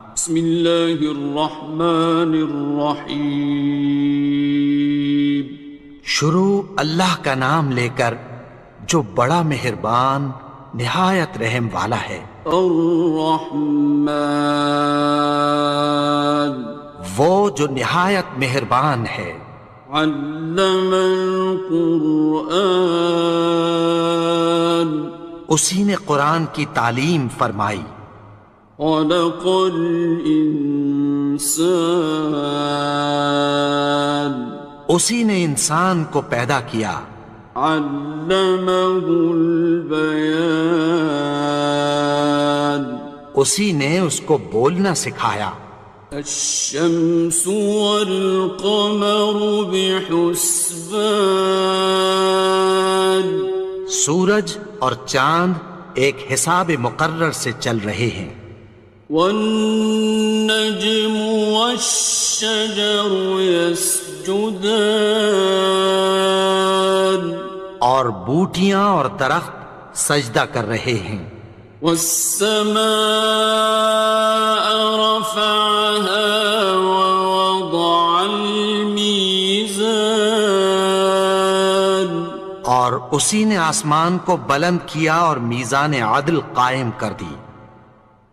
بسم اللہ الرحمن الرحیم۔ شروع اللہ کا نام لے کر جو بڑا مہربان نہایت رحم والا ہے۔ الرحمن، وہ جو نہایت مہربان ہے۔ علم القرآن، اسی نے قرآن کی تعلیم فرمائی۔ خلق الانسان، اسی نے انسان کو پیدا کیا۔ علمہ البیان، اسی نے اس کو بولنا سکھایا۔ الشمس والقمر بحسبان، سورج اور چاند ایک حساب مقرر سے چل رہے ہیں۔ والنجم والشجر يسجدان، اور بوٹیاں اور درخت سجدہ کر رہے ہیں۔ والسماء رفعها ووضع الميزان، اور اسی نے آسمان کو بلند کیا اور میزان عدل قائم کر دی۔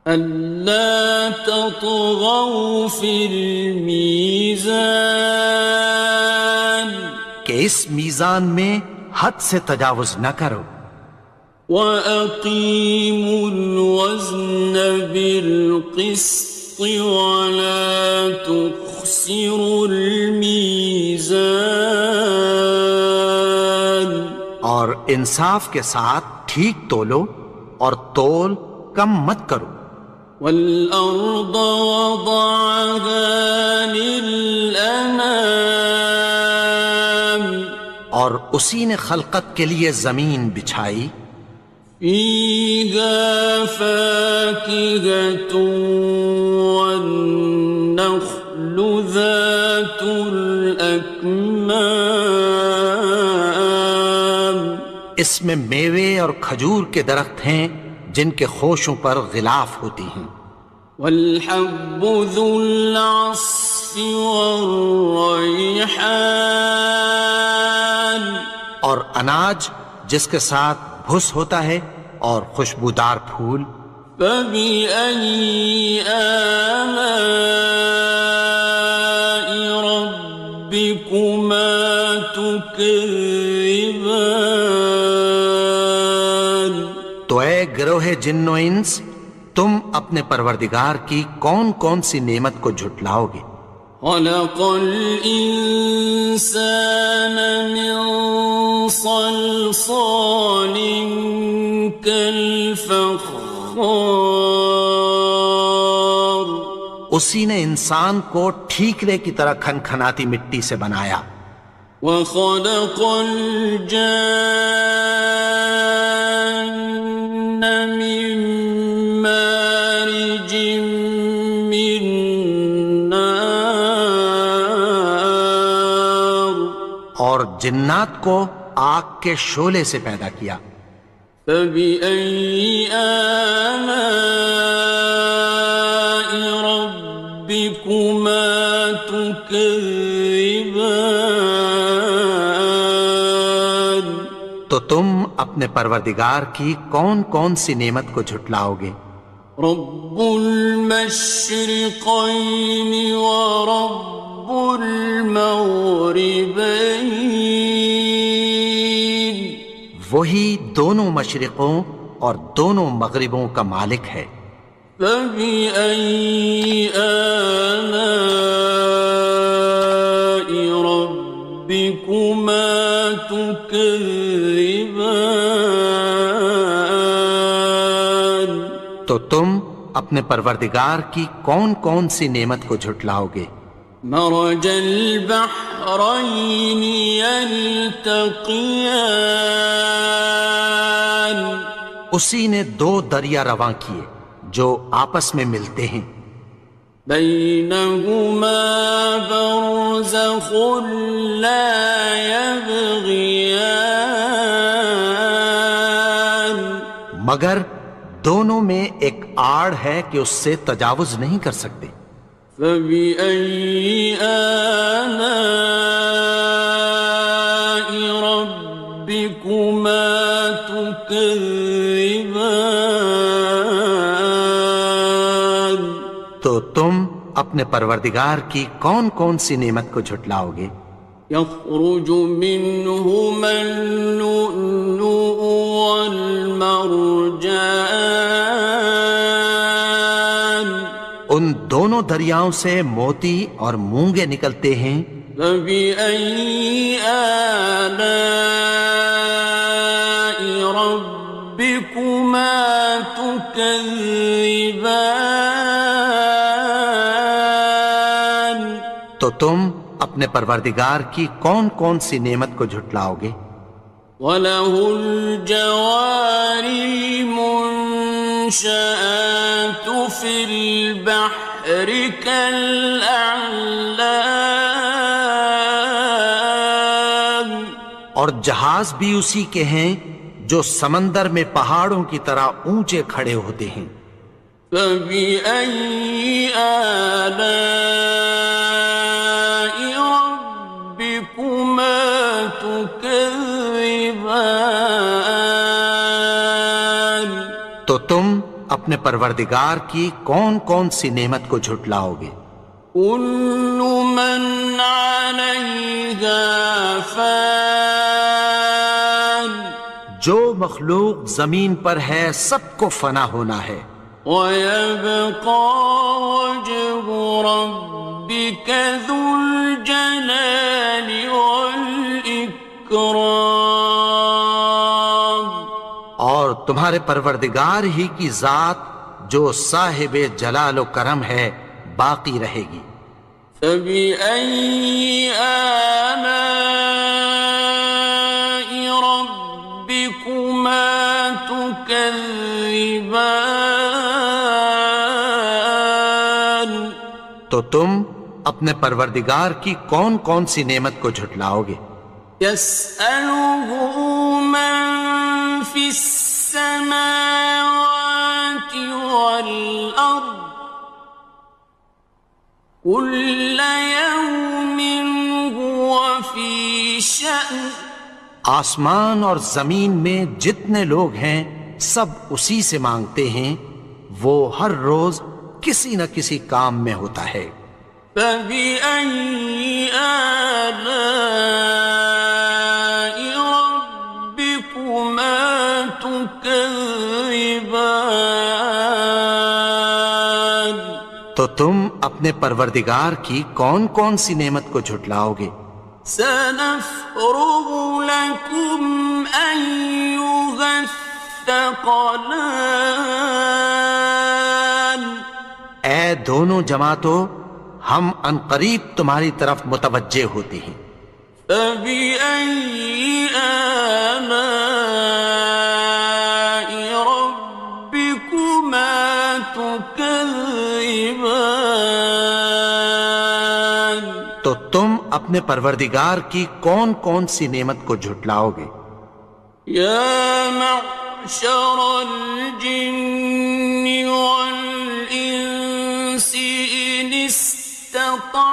ألا تطغوا في الميزان، کہ اس میزان میں حد سے تجاوز نہ کرو۔ وَأَقِيمُوا الْوَزْنَ بِالْقِسْطِ وَلَا تُخْسِرُوا الْمِيزَانَ، اور انصاف کے ساتھ ٹھیک تولو اور تول کم مت کرو۔ وَالْأَرْضَ وَضَعَهَا لِلْأَنَامِ، اور اسی نے خلقت کے لیے زمین بچھائی۔ فِيهَا فَاكِهَةٌ وَالنَّخْلُ ذَاتُ الْأَكْمَامِ، اس میں میوے اور کھجور کے درخت ہیں جن کے خوشوں پر غلاف ہوتی ہیں۔ وَالْحَبُّ ذُو الْعَصْفِ وَالرَّيْحَانِ، اور اناج جس کے ساتھ بھس ہوتا ہے اور خوشبودار پھول۔ فَبِأَيِّ آلَاءِ رَبِّكُمَا تُكَذِّبَانِ، تو اے گروہ جن و انس، تم اپنے پروردگار کی کون کون سی نعمت کو جھٹلاؤ گے؟ خَلَقَ الْإِنسَانَ مِنْ صَلْصَالٍ كَالْفَخَّارِ، اسی نے انسان کو ٹھیکرے کی طرح کھنکھناتی مٹی سے بنایا۔ وَخَلَقَ الْجَانَّ مِن مَّارِجٍ مِّن نَّارٍ، اور جنات کو آگ کے شعلے سے پیدا کیا۔ فَبِأَيِّ آلَاءِ رَبِّكُمَا تُكَذِّبَانِ، تو تم اپنے پروردگار کی کون کون سی نعمت کو جھٹلاؤ گے؟ رب المشرقين ورب المغربين، وہی دونوں مشرقوں اور دونوں مغربوں کا مالک ہے۔ فبأي آلاء ربكما تكذبان، تو تم اپنے پروردگار کی کون کون سی نعمت کو جھٹلاؤ گے؟ مرج البحرين يلتقيان، اسی نے دو دریا رواں کیے جو آپس میں ملتے ہیں۔ بينهما برزخ لا يبغيان، مگر دونوں میں ایک آڑ ہے کہ اس سے تجاوز نہیں کر سکتے. فبأي آلاء ربكما تكذبان. تو تم اپنے پروردگار کی کون کون سی نعمت کو جھٹلاؤ گے؟ يخرج منهما اللؤلؤ والمرجان. ان دونوں دریاؤں سے موتی اور مونگے نکلتے ہیں. فبأي آلاء ربكما تكذبان. تو تم اپنے پروردگار کی کون کون سی نعمت کو جھٹلاؤ گے؟ وَلَهُ الْجَوَارِ الْمُنشَآتُ فِي الْبَحْرِ كَالْأَعْلَامِ. اور جہاز بھی اسی کے ہیں جو سمندر میں پہاڑوں کی طرح اونچے کھڑے ہوتے ہیں. فَبِأَيِّ آلَاءِ رَبِّكُمَا تُكَذِّبَانِ. تو تم اپنے پروردگار کی کون کون سی نعمت کو جھٹلاؤ گے؟ كُلُّ مَنْ عَلَيْهَا فَانٍ. جو مخلوق زمین پر ہے سب کو فنا ہونا ہے. وَيَبْقَى وَجْهُ رَبِّكَ ذُو الْجَلَالِ وَالْإِكْرَامِ. اور تمہارے پروردگار ہی کی ذات جو صاحب جلال و کرم ہے باقی رہے گی. فَبِأَيِّ آلَاءِ رَبِّكُمَا تُكَذِّبَانِ. تو تم اپنے پروردگار کی کون کون سی نعمت کو جھٹلاؤ گے؟ يَسْأَلُهُ مَن فِي السَّمَاوَاتِ وَالْأَرْضِ كُلَّ يَوْمٍ هُوَ فِي شَأْنٍ. آسمان اور زمین میں جتنے لوگ ہیں سب اسی سے مانگتے ہیں، وہ ہر روز کسی نہ کسی کام میں ہوتا ہے. فَبِأَيِّ آلَاءِ رَبِّكُمَا تُكَذِّبَانِ. تو تم اپنے پروردگار کی کون کون سی نعمت کو جھٹلاؤ گے؟ سَنَفْرُغُ لَكُمْ أَيُّهَ الثَّقَلَانِ. اے دونوں جماعتوں، ہم عنقریب تمہاری طرف متوجہ ہوتے ہیں. فَبِأَيِّ آلَاءِ رَبِّكُمَا تُكَذِّبَانِ. تو تم اپنے پروردگار کی کون کون سی نعمت کو جھٹلاؤ گے؟ يَا مَعْشَرَ الْجِنِّ وَالْإِنسِ إِنِ اسْتَطَعْتُمْ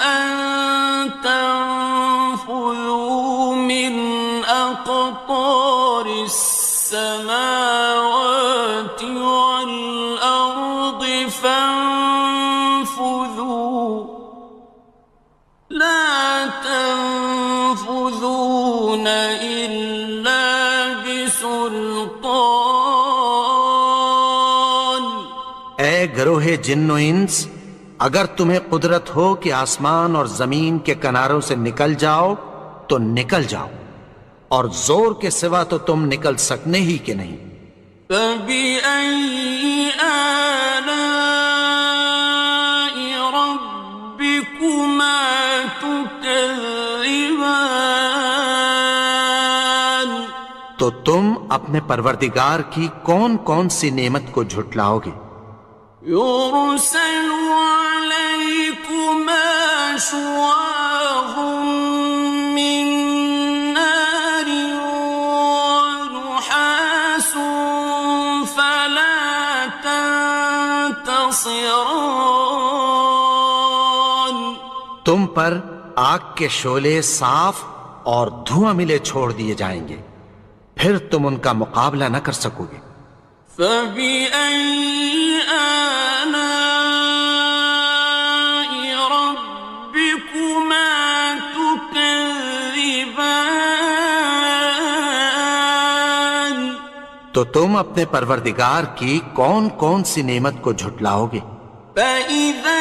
أَن تَنفُذُوا مِنْ أَقْطَارِ السَّمَاوَاتِ وَالْأَرْضِ فَانفُذُوا لَا تَنفُذُونَ إِلَّا بِسُلْطَانٍ. اے گروہ جن و انس، اگر تمہیں قدرت ہو کہ آسمان اور زمین کے کناروں سے نکل جاؤ تو نکل جاؤ، اور زور کے سوا تو تم نکل سکنے ہی کہ نہیں. فَبِأَيِّ آلَاءِ رَبِّكُمَا تُكَذِّبَانِ. تو تم اپنے پروردگار کی کون کون سی نعمت کو جھٹلاؤ گے؟ يُرْسَلُ عَلَيْكُمَا شُوَاظٌ مِّن نَّارٍ وَنُحَاسٌ ينتصران تم پر آگ کے شعلے صاف اور دھواں ملے چھوڑ دیے جائیں گے، پھر تم ان کا مقابلہ نہ کر سکو گے۔ فبأي آلاء ربكما تكذبان تو تم اپنے پروردگار کی کون کون سی نعمت کو جھٹلاؤ گے؟ فإذا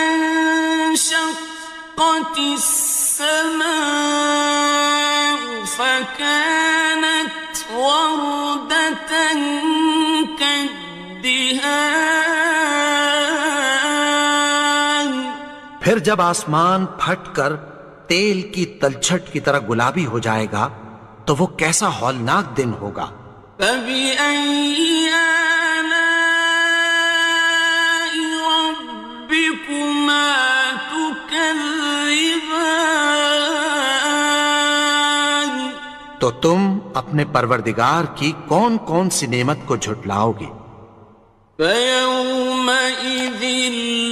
انشقت السماء فكانت وردة كالدهان پھر جب آسمان پھٹ کر تیل کی تلچھٹ کی طرح گلابی ہو جائے گا تو وہ کیسا ہولناک دن ہوگا۔ فبأي آلاء ربكما تكذبان تو تم اپنے پروردگار کی کون کون سی نعمت کو جھٹلاؤ گے؟ فيومئذ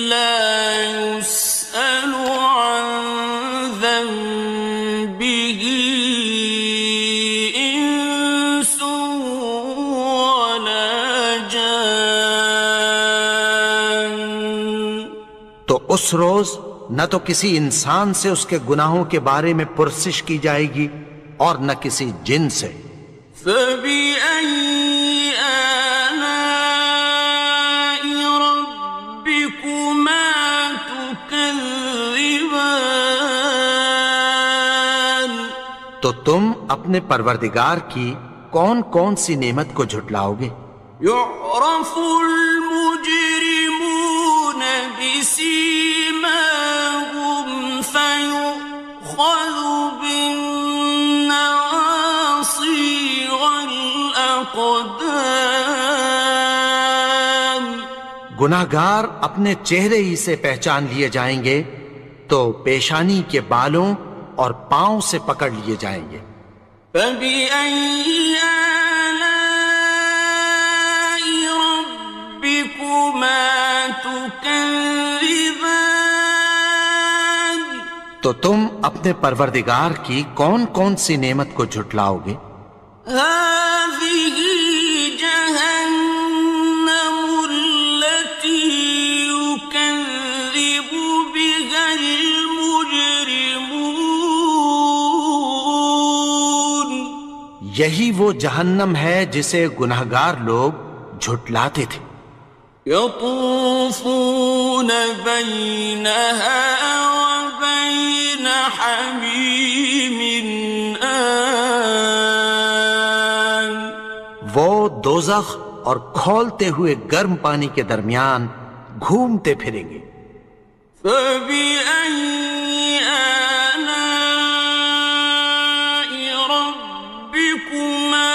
لا يسأل عن ذنبه إنس ولا جان تو اس روز نہ تو کسی انسان سے اس کے گناہوں کے بارے میں پرسش کی جائے گی اور نہ کسی جن سے۔ فبأي آلاء ربكما تكذبان تو تم اپنے پروردگار کی کون کون سی نعمت کو جھٹلاؤ گے؟ يعرف المجرمون بسيماهم فيؤخذ بالنواصي والأقدام گناہگار اپنے چہرے ہی سے پہچان لیے جائیں گے تو پیشانی کے بالوں اور پاؤں سے پکڑ لیے جائیں گے۔ فبأي آلاء ربكما تكذبان تو تم اپنے پروردگار کی کون کون سی نعمت کو جھٹلاؤ گے؟ هذه جهنم التي يكذب بها المجرمون یہی وہ جہنم ہے جسے گناہگار لوگ جھٹلاتے تھے۔ يطوفون بينها وبين حميم آن وہ دوزخ اور کھولتے ہوئے گرم پانی کے درمیان گھومتے پھریں گے۔ فبأي آلاء ربكما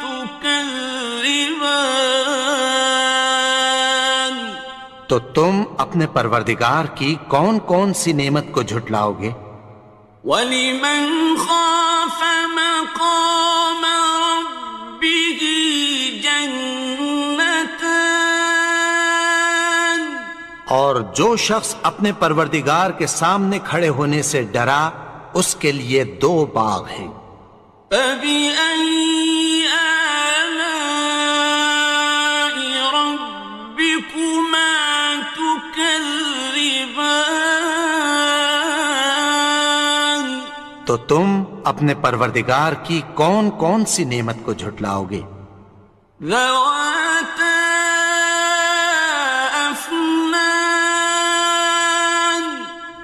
تكذبان تو تم اپنے پروردگار کی کون کون سی نعمت کو جھٹلاؤ گے؟ وَلِمَنْ خَافَ مَقَامَ رَبِّهِ جَنَّتَانِ اور جو شخص اپنے پروردگار کے سامنے کھڑے ہونے سے ڈرا اس کے لیے دو باغ ہیں۔ فَبِأَيِّ آلَاءِ رَبِّكُمَا تُكَذِّبَانِ تو تم اپنے پروردگار کی کون کون سی نعمت کو جھٹلاؤ گے؟ ذَوَاتَا أَفْنَانٍ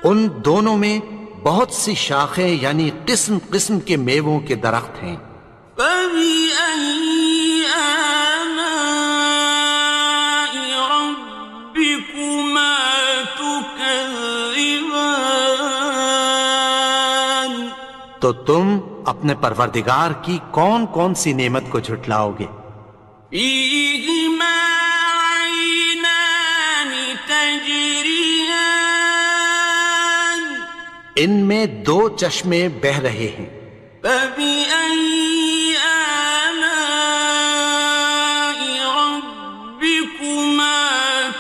ان دونوں میں بہت سی شاخیں یعنی قسم قسم کے میووں کے درخت ہیں۔ فَبِأَيِّ آلَاءِ رَبِّكُمَا تُكَذِّبَانِ تو تم اپنے پروردگار کی کون کون سی نعمت کو جھٹلاؤ گے؟ فِيهِمَا عَيْنَانِ تَجْرِيَانِ ان میں دو چشمے بہہ رہے ہیں۔ فَبِأَيِّ آلَاءِ رَبِّكُمَا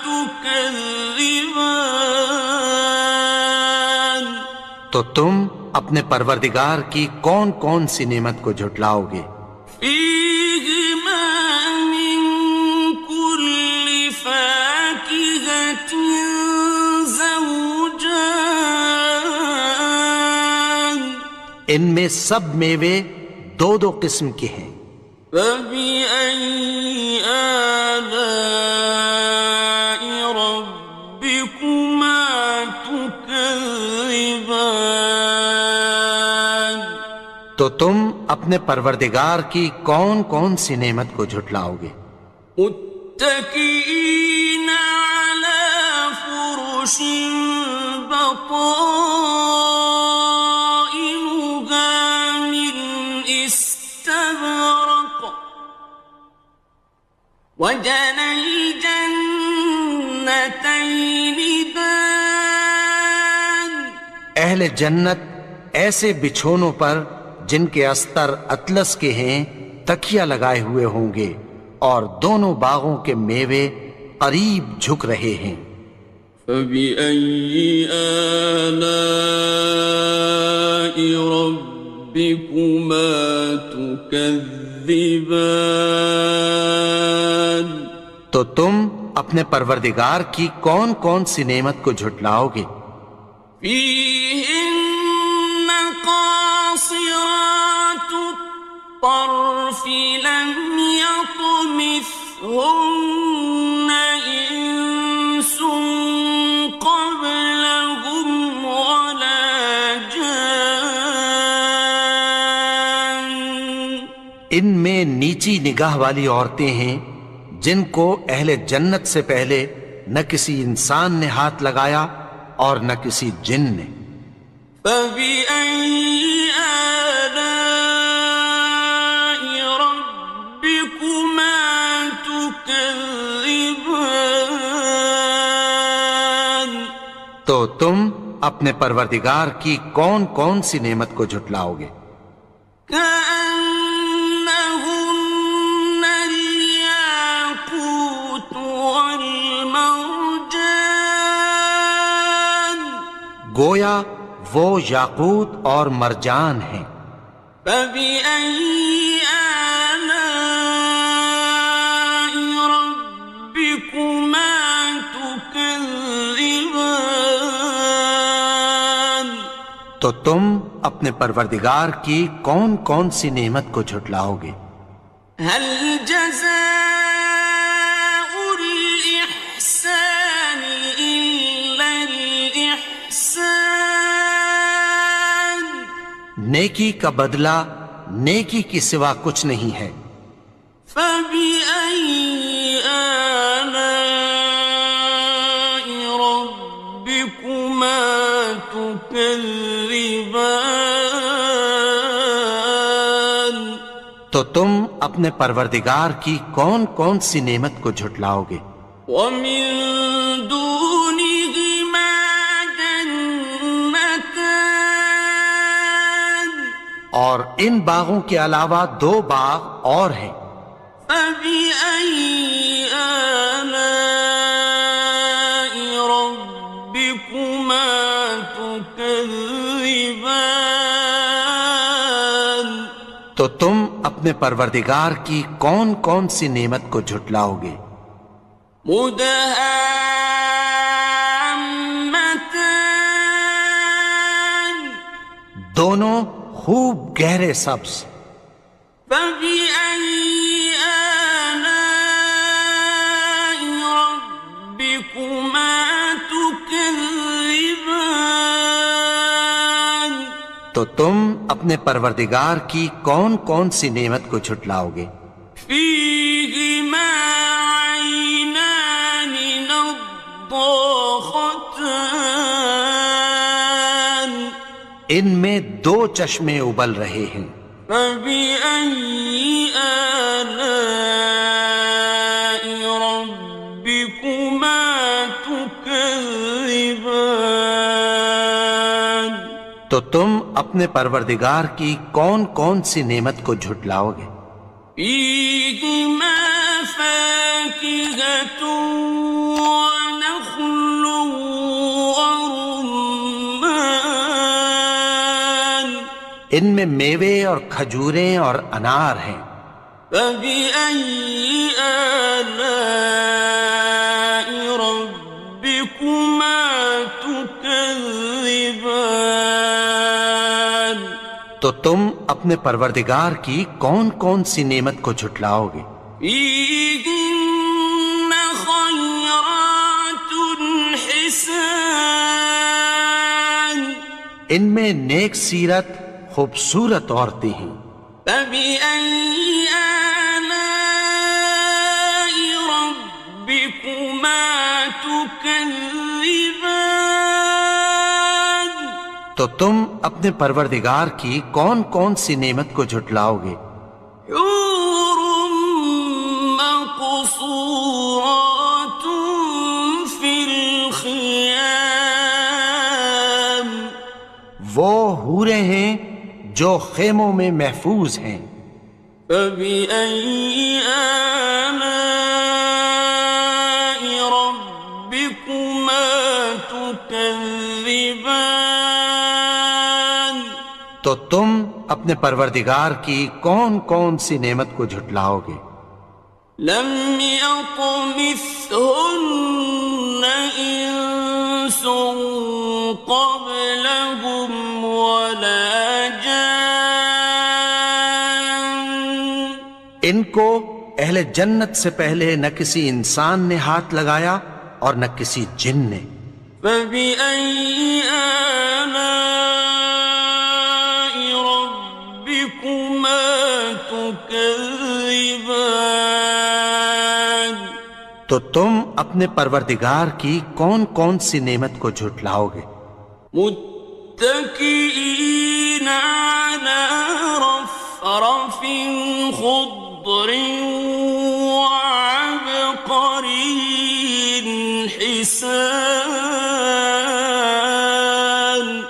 تُكَذِّبَانِ تكذبان تو تم اپنے پروردگار کی کون کون سی نعمت کو جھٹلاؤ گے؟ فيهما من كل فاكهة زوجان ان میں سب میوے دو دو قسم کے ہیں۔ فبأي آلاء ربكما تكذبان تو تم اپنے پروردگار کی کون کون سی نعمت کو جھٹلاؤ گے؟ متكئين على فرش بطائنها من استبرق وجنى الجنتين دان اہل جنت ایسے بچھونوں پر جن کے استر اطلس کے ہیں تکیہ لگائے ہوئے ہوں گے، اور دونوں باغوں کے میوے قریب جھک رہے ہیں۔ فبأي آلاء ربكما تكذبان تو تم اپنے پروردگار کی کون کون سی نعمت کو جھٹلاؤ گے؟ فيهن قاصرات الطرف لم يطمثهن إنس قبلهم ولا جان ان میں نیچی نگاہ والی عورتیں ہیں جن کو اہل جنت سے پہلے نہ کسی انسان نے ہاتھ لگایا اور نہ کسی جن نے۔ فبأي آلاء ربكما تكذبان تو تم اپنے پروردگار کی کون کون سی نعمت کو جھٹلاؤ گے؟ كأنهن الياقوت والمرجان گویا وہ یاقوت اور مرجان ہیں۔ فبأي آلاء ربكما تكذبان تو تم اپنے پروردگار کی کون کون سی نعمت کو جھٹلاؤ گے؟ هل جزاء الإحسان إلا الإحسان نیکی کا بدلہ نیکی کی سوا کچھ نہیں ہے۔ فبأي آلاء ربكما تكذبان تو تم اپنے پروردگار کی کون کون سی نعمت کو جھٹلاؤ گے؟ ومن دونهما جنتان اور ان باغوں کے علاوہ دو باغ اور ہیں۔ فبأي آلاء ربكما تكذبان تو تم اپنے پروردگار کی کون کون سی نعمت کو جھٹلاؤ گے؟ مدهامتان دونوں خوب گہرے سبز۔ فبأي آلاء ربكما تكذبان تو تم اپنے پروردگار کی کون کون سی نعمت کو جھٹلاؤ گے؟ فيهما عينان نضاختان ان میں دو چشمے ابل رہے ہیں۔ فبأي آلاء ربكما تكذبان تو تم اپنے پروردگار کی کون کون سی نعمت کو جھٹلاؤ گے؟ فيهما فاكهة ونخل ان میں میوے اور کھجوریں اور انار ہیں۔ فبأي آلاء ربكما تكذبان؟ تو تم اپنے پروردگار کی کون کون سی نعمت کو جھٹلاؤ گے؟ فيهن خيرات حسان، ان میں نیک سیرت خوبصورت عورتیں ہیں۔ فبأي آلاء ربكما تكذبان؟ تو تم اپنے پروردگار کی کون کون سی نعمت کو جھٹلاؤ گے؟ حور مقصورات في الخيام، وہ حوریں ہیں جو خیموں میں محفوظ ہیں۔ فبأي آلاء ربكما تكذبان؟ تو تم اپنے پروردگار کی کون کون سی نعمت کو جھٹلاؤ گے؟ لم يطمثهن إنس قبلهم ولا جان، ان کو اہل جنت سے پہلے نہ کسی انسان نے ہاتھ لگایا اور نہ کسی جن نے۔ فبأي آلاء ربكما تكذبان؟ تو تم اپنے پروردگار کی کون کون سی نعمت کو جھٹلاؤ گے؟ متكئين على رفرف خضر وعبقري حسان،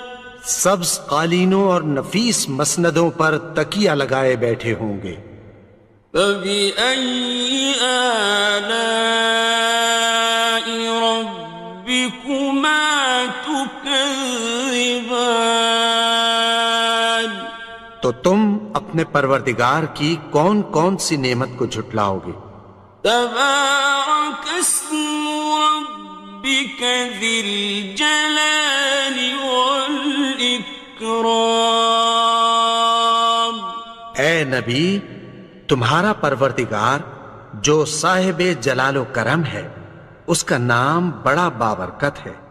سبز قالینوں اور نفیس مسندوں پر تکیہ لگائے بیٹھے ہوں گے۔ فبأي آلاء ربكما تكذبان؟ تو تم اپنے پروردگار کی کون کون سی نعمت کو جھٹلاؤ گے؟ تبارك اسم ربك ذي الجلال والإكرام۔ اے نبی، تمہارا پروردگار جو صاحب جلال و کرم ہے، اس کا نام بڑا بابرکت ہے۔